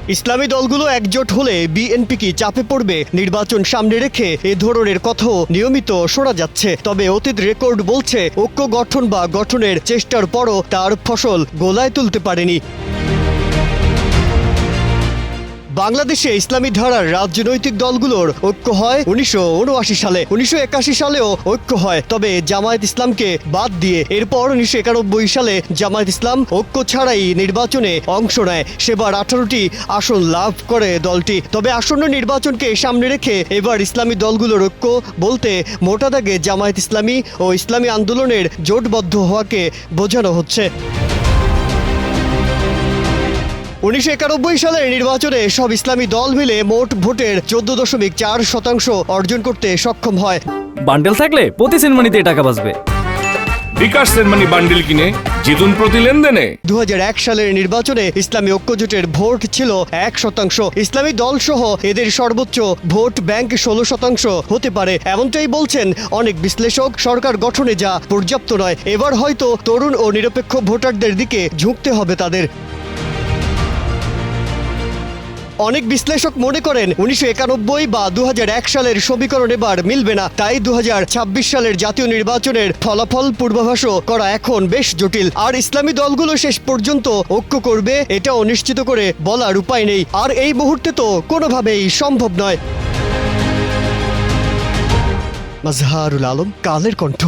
ইসলামী দলগুলো একজোট হলে বিএনপি কি চাপে পড়বে? নির্বাচন সামনে রেখে এ ধরনের কথাও নিয়মিত শোনা যাচ্ছে। তবে অতীত রেকর্ড বলছে, ঐক্য গঠন বা গঠনের চেষ্টার পরও তার ফসল গোলায় তুলতে পারেনি। বাংলাদেশে ইসলামী ধারার রাজনৈতিক দলগুলোর ঐক্য হয় 1979 সালে, 1981 সালেও ঐক্য হয়, তবে জামায়াত ইসলামকে বাদ দিয়ে। এরপর 1991 সালে জামায়াত ইসলাম ঐক্য ছাড়াই নির্বাচনে অংশ নেয়। সেবার 18টি আসন লাভ করে দলটি। তবে আসন্ন নির্বাচনকে সামনে রেখে এবার ইসলামী দলগুলোর ঐক্য বলতে মোটা দাগে জামায়াত ইসলামী ও ইসলামী আন্দোলনের জোটবদ্ধ হওয়াকে বোঝানো হচ্ছে। 1991 সালের নির্বাচনে সব ইসলামী দল মিলে মোট ভোটের 14.4% অর্জন করতে সক্ষম হয়। বান্ডেল থাকলে প্রতি সেনমানিতে টাকা বাঁচবে। বিকাশ সেনমানি বান্ডেল কিনে জিতুন প্রতি লেনদেনে। 2001 সালের নির্বাচনে ইসলামী ঐক্যজোটের ভোট ছিল 1%। ইসলামী দল সহ এদের সর্বোচ্চ ভোট ব্যাংক 16% হতে পারে, এমনটাই বলছেন অনেক বিশ্লেষক। সরকার গঠনে যা পর্যাপ্ত নয়। এবার হয়তো তরুণ ও নিরপেক্ষ ভোটারদের দিকে ঝুঁকতে হবে তাদের। অনেক বিশ্লেষক মনে করেন 1991 বা 2001 সালের সমীকরণ এবার মিলবে না। তাই 2026 সালের জাতীয় নির্বাচনের ফলাফল পূর্বাভাসও করা এখন বেশ জটিল। আর ইসলামী দলগুলো শেষ পর্যন্ত ঐক্য করবে এটাও নিশ্চিত করে বলার উপায় নেই। আর এই মুহূর্তে তো কোনোভাবেই সম্ভব নয়। মাজহারুল আলম, কালের কণ্ঠ।